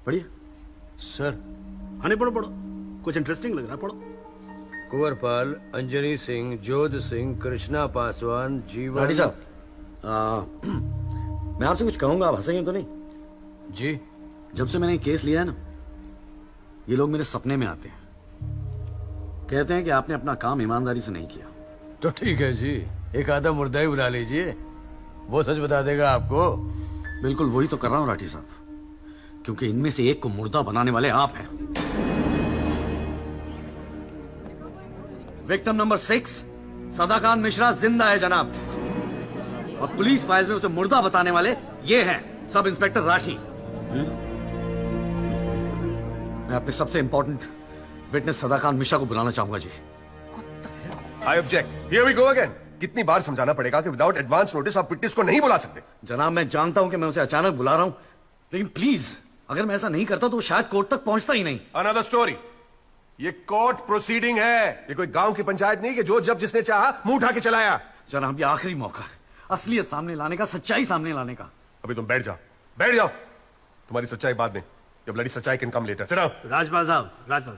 पढ़िए। सर। हाँ नहीं, पढ़ो पढ़ो, कुछ इंटरेस्टिंग लग रहा है, पढ़ो। कुंवरपाल, अंजनी सिंह, जोध सिंह, कृष्णा पासवान, जीवन। लाठी साहब, मैं आपसे कुछ कहूंगा, आप हंसेंगे तो नहीं? जी। जब से मैंने केस लिया है ना, ये लोग मेरे सपने में आते हैं, कहते हैं कि आपने अपना काम ईमानदारी से नहीं किया। तो ठीक है जी, एक आधा मुर्दा ही बुला लीजिए, वो सच बता देगा आपको। बिल्कुल वही तो कर रहा हूं लाठी साहब, क्योंकि इनमें से एक को मुर्दा बनाने वाले आप हैं। विक्टिम नंबर 6 सदाकांत मिश्रा जिंदा है जनाब, और पुलिस फाइल में उसे मुर्दा बताने वाले ये हैं सब इंस्पेक्टर राठी। मैं अपने सबसे इंपॉर्टेंट विटनेस सदाकांत मिश्रा को बुलाना चाहूंगा ji. I object. Here we go again. कितनी बार समझाना पड़ेगा कि विदाउट एडवांस नोटिस आप विटनेस को नहीं बुला सकते? जनाब मैं जानता हूं कि मैं उसे अचानक बुला रहा हूं, लेकिन प्लीज अगर मैं ऐसा नहीं करता तो वो शायद कोर्ट तक पहुंचता ही नहीं। Another story. ये कोर्ट प्रोसीडिंग है, ये कोई गांव की पंचायत नहीं कि जो जब जिसने चाहा मुंह उठा के चलाया। जनाब ये आखिरी मौका है असलियत सामने लाने का, सच्चाई सामने लाने का। अभी तुम बैठ जाओ, बैठ जाओ। तुम्हारी सच्चाई बाद में, जब लड़ी सच्चाई कैन कम लेटर। चलो राजपाल साहब, राजपाल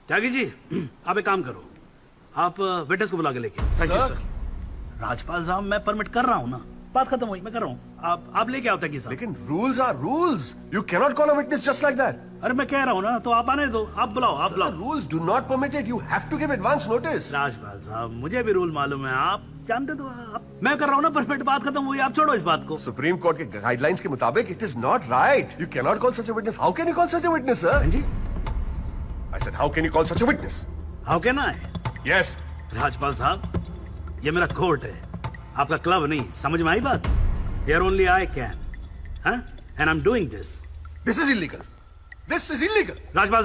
त्यागी जी, आप एक काम करो, आप विटनेस को बुला के लेके। Thank you sir. राजपाल साहब मैं परमिट कर रहा हूं ना, बात खत्म हुई, मैं कर रहा हूं, आप लेके आओ त्यागी साहब। लेकिन rules are rules. You can not call a witness just like that. अरे मैं कह रहा हूं ना, तो आप आने दो, आप बुलाओ, आप बुलाओ। Rules do not permit it. You have to give advance notice. Rajpal साहब मुझे भी रूल मालूम है, आप जानते तो आप। मैं कर रहा हूं ना परमिट, बात खत्म हुई, आप छोड़ो इस बात को। सुप्रीम कोर्ट के गाइडलाइंस के मुताबिक it is not right. You can not call such a witness. How can you call such a witness sir? जी I said, how can you call such a witness? How can I? Yes. Rajpal साहब ये मेरा court है, आपका club नहीं, समझ में आई बात? Here only I can, and I'm doing this. This is illegal. This is illegal. Rajpal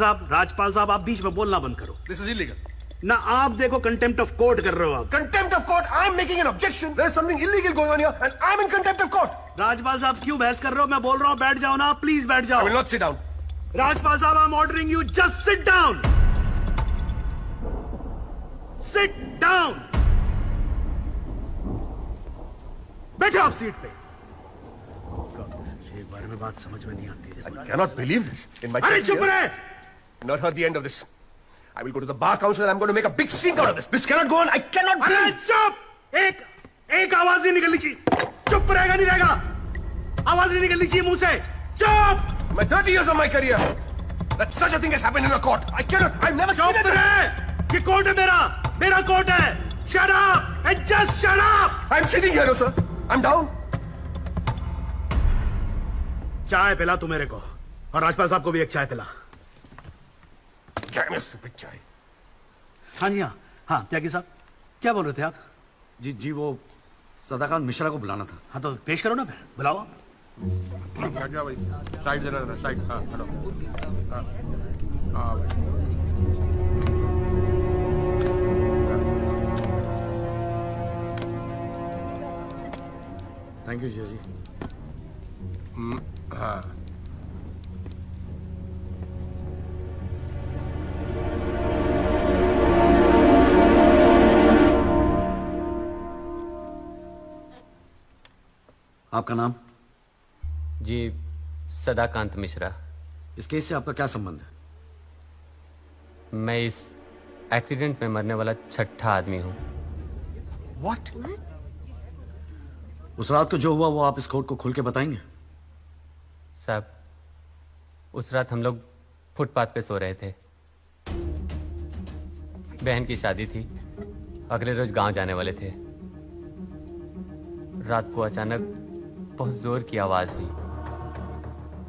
साहब आप बीच में बोलना बंद करो। This is illegal. ना आप देखो कंटेम्प्ट ऑफ कोर्ट कर रहे हो आप। Contempt of court. I'm making an objection. There is something illegal going on here, and I'm in contempt of court. Rajpal साहब क्यों बहस कर रहे हो? मैं बोल रहा हूँ बैठ जाओ ना, प्लीज बैठ I जाओ। will not sit down. Rajpal साहब I am ordering you, just sit down, sit down, बैठो आप सीट पे। एक बार में बात समझ में नहीं आती है। I cannot believe this. In my अरे 30 चुप years, रहे। not heard the end of this. I will go to the bar council and I'm going to make a big stink out of this. This cannot go on. I cannot अरे breathe. चुप, एक आवाज नहीं निकलनी चाहिए। चुप रहेगा नहीं रहेगा, आवाज नहीं निकलनी चाहिए मुंह से। चुप। My 30 years of my career, that such a thing has happened in a court. I cannot. I've never seen चुप it. रहे, ये कोर्ट है मेरा कोर्ट है। Shut up and just shut up. I'm sitting here, no, sir. I'm down. चाय पिला तू मेरे को, और राजपाल साहब को भी एक चाय पिला। Damn you, stupid guy. हाँ जी हाँ त्यागी साहब क्या बोल रहे थे आप? जी वो सदाकांत मिश्रा को बुलाना था। हाँ तो पेश करो ना, फिर बुलाओ आप। क्या भाई, साइड जरा साइड। हाँ हेलो। हाँ भाई। थैंक यू जी। हाँ आपका नाम? जी सदाकांत मिश्रा। इस केस से आपका क्या संबंध है? मैं इस एक्सीडेंट में मरने वाला छठा आदमी हूँ। What? उस रात को जो हुआ वो आप इस कोर्ट को खुल के बताएंगे? साहब उस रात हम लोग फुटपाथ पे सो रहे थे, बहन की शादी थी, अगले रोज गांव जाने वाले थे। रात को अचानक बहुत जोर की आवाज हुई,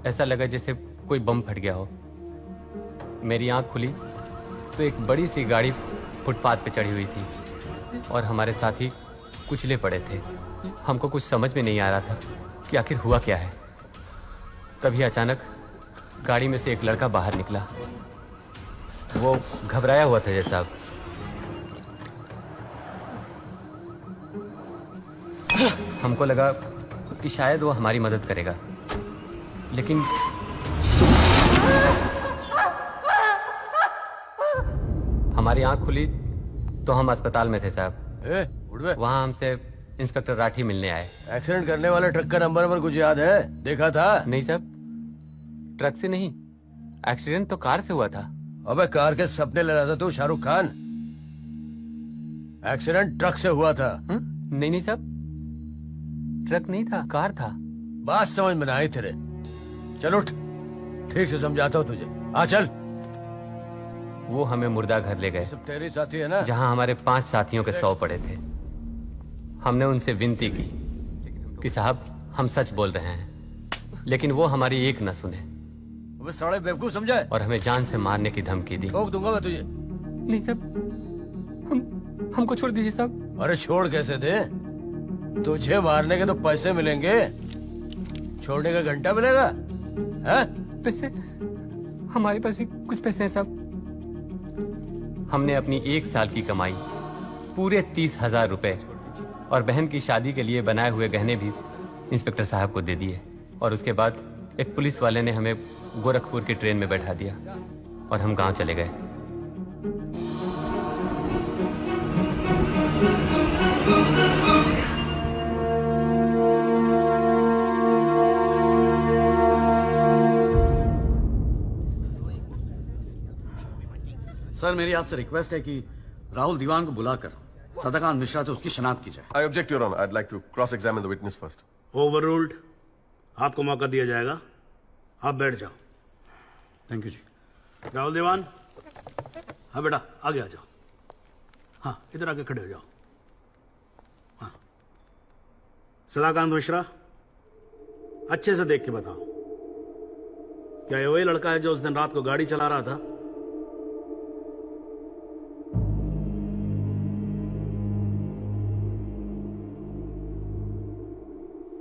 ऐसा लगा जैसे कोई बम फट गया हो। मेरी आंख खुली तो एक बड़ी सी गाड़ी फुटपाथ पे चढ़ी हुई थी और हमारे साथी कुचले पड़े थे। हमको कुछ समझ में नहीं आ रहा था कि आखिर हुआ क्या है। तभी अचानक गाड़ी में से एक लड़का बाहर निकला। वो घबराया हुआ था जैसा। हमको लगा कि शायद वो हमारी मदद करेगा, लेकिन हमारी आंख खुली तो हम अस्पताल में थे साहब। उठ बे। वहाँ हमसे इंस्पेक्टर राठी मिलने आए। एक्सीडेंट करने वाले ट्रक का नंबर कुछ याद है? देखा था? नहीं साहब, ट्रक से नहीं, एक्सीडेंट तो कार से हुआ था। अबे कार के सपने ले रहा था तू शाहरुख खान। एक्सीडेंट ट्रक से हुआ था। नहीं नहीं साहब, ट्रक नहीं था, कार था। बात समझ में ना आई तेरे। चल उठ, ठीक से समझाता हूँ तुझे। आ चल। वो हमें मुर्दा घर ले गए, सब तेरे साथी है ना? जहाँ हमारे 5 साथियों के 100 पड़े थे। हमने उनसे विनती की कि साहब हम सच बोल रहे हैं, लेकिन वो हमारी एक न सुने अबे साले बेवकूफ समझा है? और हमें जान से मारने की धमकी दी। ठोक दूंगा मैं तुझे। नहीं साहब, हमको छोड़ दीजिए साहब। अरे छोड़ कैसे दे? तुझे मारने के तो पैसे मिलेंगे, छोड़ने का घंटा मिलेगा? हैं? पैसे? हमारे पास भी कुछ पैसे हैं साहब। हमने अपनी 1 साल की कमाई पूरे 30,000 रुपए और बहन की शादी के लिए बनाए हुए गहने भी इंस्पेक्टर साहब को दे दिए। और उसके बाद एक पुलिस वाले ने हमें गोरखपुर की ट्रेन में बैठा दिया और हम गांव चले गए। सर मेरी आपसे रिक्वेस्ट है कि राहुल दीवान को बुलाकर सदाकांत मिश्रा से उसकी शनाख्त की जाए। I object, Your Honor. I'd like to cross-examine the witness first. Overruled. आपको मौका दिया जाएगा, आप बैठ जाओ। थैंक यू जी। राहुल दीवान, हाँ बेटा आगे आ जाओ। हाँ इधर आके खड़े हो जाओ। हाँ सदाकांत मिश्रा, अच्छे से देख के बताओ, क्या ये वही लड़का है जो उस दिन रात को गाड़ी चला रहा था?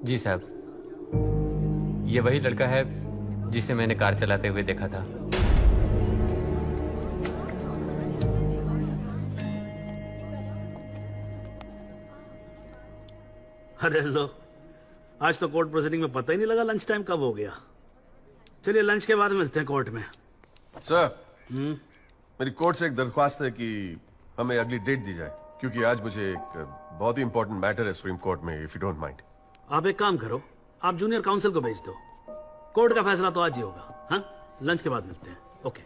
जी साहब, ये वही लड़का है जिसे मैंने कार चलाते हुए देखा था। अरे लो, आज तो कोर्ट प्रोसीडिंग में पता ही नहीं लगा लंच टाइम कब हो गया। चलिए लंच के बाद मिलते हैं कोर्ट में। सर, मेरी कोर्ट से एक दरख्वास्त है कि हमें अगली डेट दी जाए, क्योंकि आज मुझे एक बहुत ही इंपॉर्टेंट मैटर है सुप्रीम कोर्ट में, इफ यू डोंट माइंड। आप एक काम करो, आप जूनियर काउंसिल को भेज दो। कोर्ट का फैसला तो आज ही होगा। हाँ लंच के बाद मिलते हैं। ओके।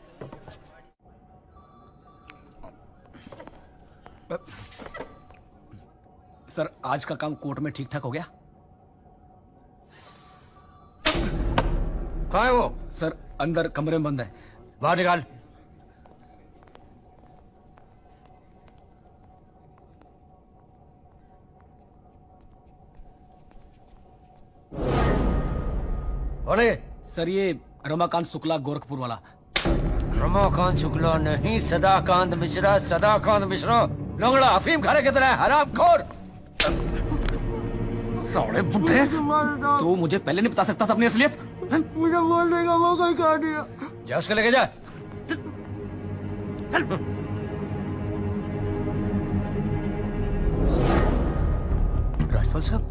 सर आज का काम कोर्ट में ठीक ठाक हो गया? कहाँ है वो? सर अंदर कमरे में बंद है। बाहर निकाल। कौन है ये? सर ये रमाकांत शुक्ला गोरखपुर वाला। रमाकांत शुक्ला नहीं, सदाकांत मिश्रा। सदाकांत मिश्रा लंगड़ा अफीम खाने की तरह हरामखोर। साले बुड्ढे, तो मुझे पहले नहीं बता सकता था अपनी असलियत? मुझे बोलने का मौका क्या दिया? जा उसको लेके जा। राजपाल साहब,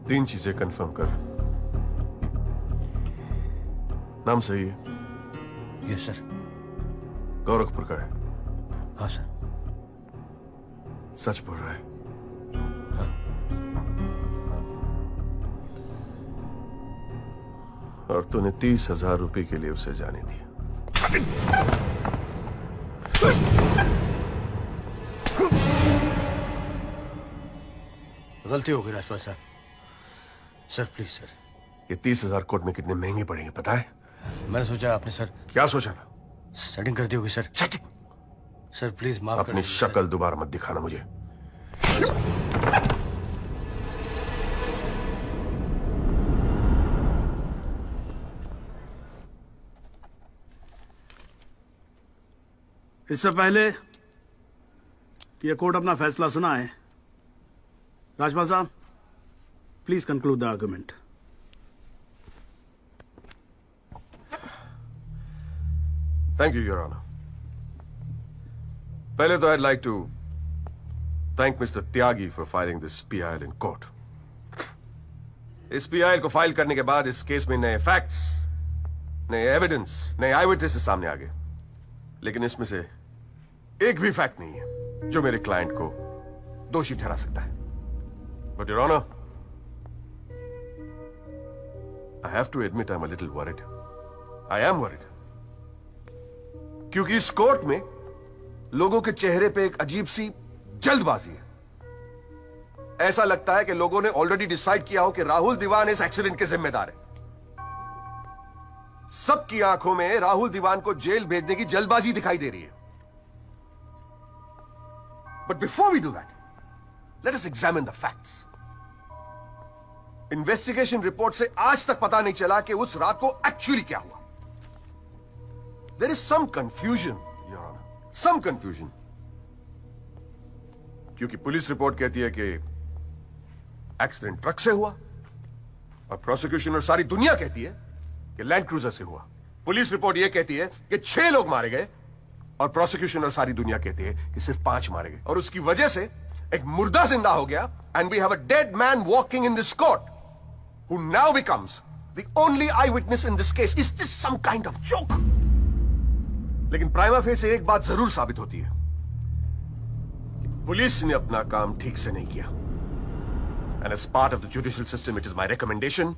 3 चीजें कंफर्म कर। नाम सही है? Yes sir. गोरखपुर का है? हाँ सर। सच बोल रहा है? और तूने 30,000 रुपए के लिए उसे जाने दिया? गलती हो गई राजपाल साहब। Sir please sir. ये 30,000 कोर्ट में कितने महंगे पड़ेंगे पता है? मैंने सोचा आपने सर क्या सोचा था? सेटिंग कर दी होगी सर। सर प्लीज माफ कर अपनी दीजिए, सर। शक्ल दोबारा मत दिखाना मुझे। इससे पहले कि यह कोर्ट अपना फैसला सुनाए, राजपाल साहब please conclude the argument. Thank you your honour. पहले तो I'd like to thank Mr. Tyagi for filing this PIL in court. इस PIL को फाइल करने के बाद इस केस में नए फैक्ट्स, नए एविडेंस, नए आई विटनेसेस सामने आ गए, लेकिन इसमें से एक भी फैक्ट नहीं है जो मेरे क्लाइंट को दोषी ठहरा सकता है। But your honour, I have to admit I'm a little worried. I am worried. क्योंकि इस कोर्ट में लोगों के चेहरे पे एक अजीब सी जल्दबाजी है। ऐसा लगता है कि लोगों ने ऑलरेडी डिसाइड किया हो कि राहुल दीवान इस एक्सीडेंट के जिम्मेदार है। सबकी आंखों में राहुल दीवान को जेल भेजने की जल्दबाजी दिखाई दे रही है। But before we do that, let us examine the facts. Investigation report से आज तक पता नहीं चला कि उस रात को एक्चुअली क्या हुआ। There is some confusion your honour, some confusion, क्योंकि पुलिस रिपोर्ट कहती है कि एक्सीडेंट ट्रक से हुआ और प्रोसिक्यूशन और सारी दुनिया कहती है कि लैंड क्रूजर से हुआ। पुलिस रिपोर्ट यह कहती है कि 6 लोग मारे गए और प्रोसिक्यूशन और सारी दुनिया कहती है कि सिर्फ 5 मारे गए, और उसकी वजह से एक मुर्दा जिंदा हो गया। And we have a dead man walking in this court who now becomes the only eyewitness in this case. Is this some kind of joke? लेकिन प्राइमा फेसी एक बात जरूर साबित होती है कि पुलिस ने अपना काम ठीक से नहीं किया। And as part of the judicial system, it is my recommendation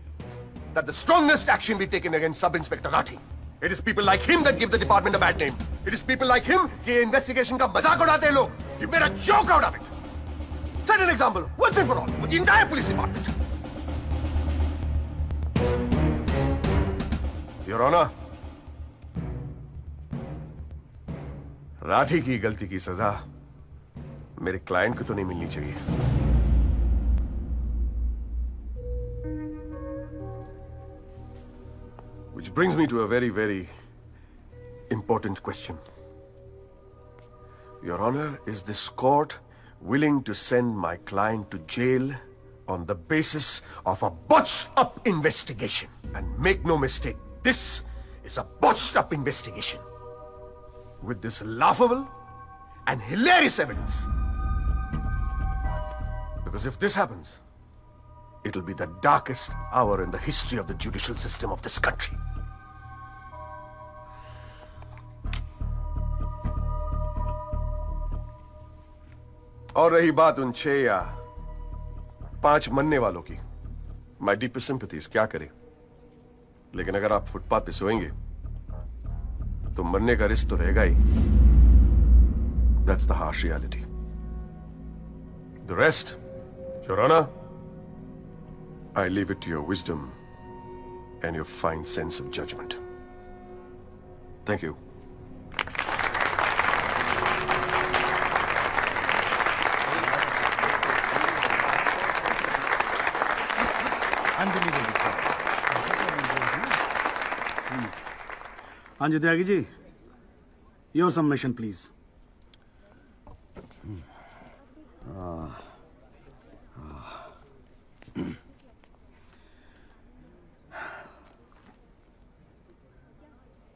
that the strongest action be taken against Sub-Inspector Rathi. It is people like him that give the department a bad name. It is people like him कि investigation का मजाक उड़ाते हैं लोग। You made a joke out of it. Set an example once and for all with the entire police department. Your honour, Rathi की गलती की सजा मेरे क्लाइंट को तो नहीं मिलनी चाहिए। Which brings me to a very, very important question. Your Honor, is this court willing to send my client to jail on the basis of a botched up investigation? And make no mistake, this is a botched up investigation with this laughable and hilarious evidence. Because if this happens, it'll be the darkest hour in the history of the judicial system of this country. और रही बात उन 6 या 5 मरने वालों की, my deepest sympathies, क्या करें, लेकिन अगर आप फुटपाथ पे सोएंगे तो मरने का रिस्क तो रहेगा ही। That's the harsh reality. The rest, Your Honor, I leave it to your wisdom and your fine sense of judgment. Thank you. हाँ जी Tyagi ji, your submission please.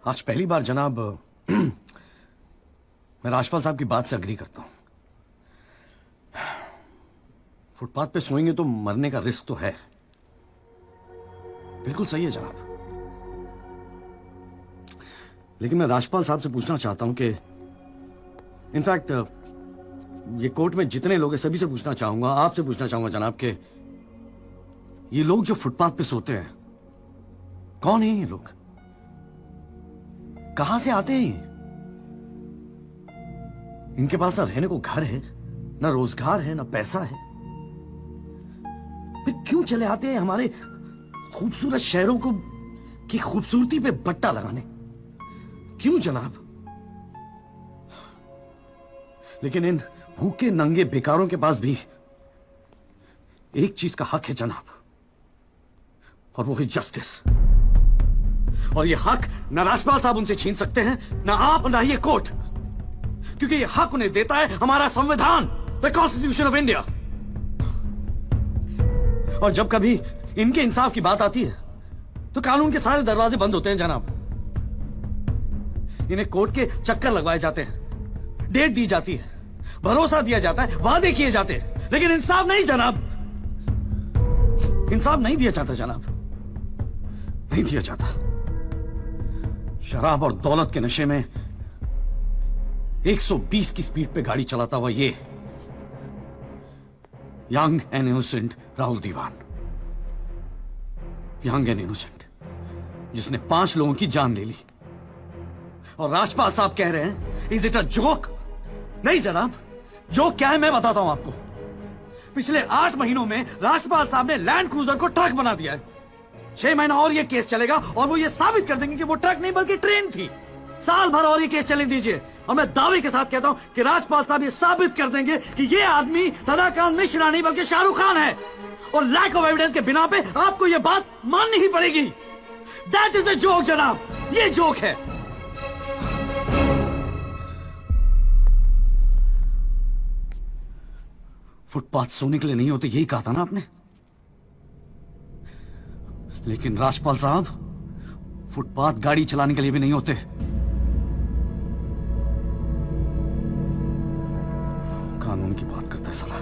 आज पहली बार जनाब मैं राजपाल साहब की बात से अग्री करता हूं। फुटपाथ पे सोएंगे तो मरने का रिस्क तो है, बिल्कुल सही है जनाब। लेकिन मैं राजपाल साहब से पूछना चाहता हूं कि इनफैक्ट ये कोर्ट में जितने लोग हैं सभी से पूछना चाहूंगा, आपसे पूछना चाहूंगा जनाब कि ये लोग जो फुटपाथ पे सोते हैं कौन है? ये लोग कहां से आते हैं? इनके पास ना रहने को घर है, ना रोजगार है, ना पैसा है, फिर क्यों चले आते हैं हमारे खूबसूरत शहरों को की खूबसूरती पे बट्टा लगाने? क्यों जनाब? लेकिन इन भूखे नंगे बेकारों के पास भी एक चीज का हक है जनाब, और वो है जस्टिस। और ये हक ना राजपाल साहब उनसे छीन सकते हैं, ना आप, ना ये कोर्ट, क्योंकि ये हक उन्हें देता है हमारा संविधान, द कॉन्स्टिट्यूशन ऑफ इंडिया। और जब कभी इनके इंसाफ की बात आती है तो कानून के सारे दरवाजे बंद होते हैं जनाब। इन्हें कोर्ट के चक्कर लगवाए जाते हैं, डेट दी जाती है, भरोसा दिया जाता है, वादे किए जाते हैं, लेकिन इंसाफ नहीं जनाब। इंसाफ नहीं दिया जाता जनाब, नहीं दिया जाता। शराब और दौलत के नशे में 120 की स्पीड पे गाड़ी चलाता हुआ ये young and innocent Rahul Diwan, young and innocent, जिसने 5 लोगों की जान ले ली। और राजपाल साहब कह रहे हैं इज इट अ जोक? नहीं जनाब, जोक क्या है मैं बताता हूं आपको। पिछले 8 महीनों में राजपाल साहब ने लैंड क्रूजर को ट्रक बना दिया है। 6 महीना और ये केस चलेगा और वो ये साबित कर देंगे कि वो ट्रक नहीं बल्कि ट्रेन थी। साल भर और ये केस चलने दीजिए और मैं दावे के साथ कहता हूं कि राजपाल साहब ये साबित कर देंगे कि ये आदमी सदाकांत मिश्रा नहीं बल्कि शाहरुख खान है। और लैक ऑफ एविडेंस के बिना पे आपको ये बात माननी ही पड़ेगी। दैट इज अ जोक जनाब, ये जोक है। फुटपाथ सोने के लिए नहीं होते, यही कहा था ना आपने। लेकिन राजपाल साहब फुटपाथ गाड़ी चलाने के लिए भी नहीं होते। कानून की बात करता है साला।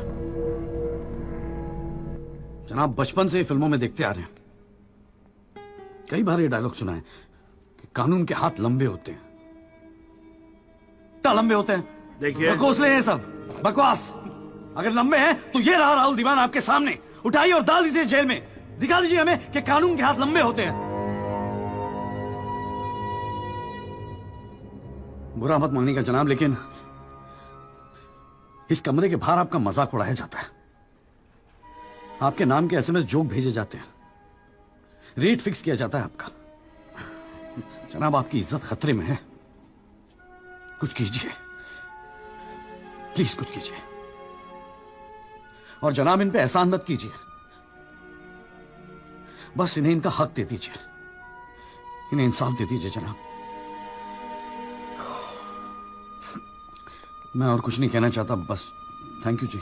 जनाब बचपन से फिल्मों में देखते आ रहे हैं, कई बार ये डायलॉग सुना है कि कानून के हाथ लंबे होते हैं। क्या लंबे होते हैं? देखिए बकवासले हैं सब, बकवास। अगर लंबे हैं तो ये रहा राहुल दीवान आपके सामने, उठाइए और डाल दीजिए जेल में। दिखा दीजिए हमें कि कानून के हाथ लंबे होते हैं। बुरा मत मानिएगा जनाब, लेकिन इस कमरे के बाहर आपका मजाक उड़ाया जाता है। आपके नाम के एसएमएस जोक भेजे जाते हैं, रेट फिक्स किया जाता है आपका। जनाब आपकी इज्जत खतरे में है, कुछ कीजिए प्लीज, कुछ कीजिए। और जनाब इन पे एहसान मत कीजिए, बस इन्हें इनका हक दे दीजिए, इन्हें इंसाफ दे दीजिए जनाब। मैं और कुछ नहीं कहना चाहता, बस थैंक यू जी।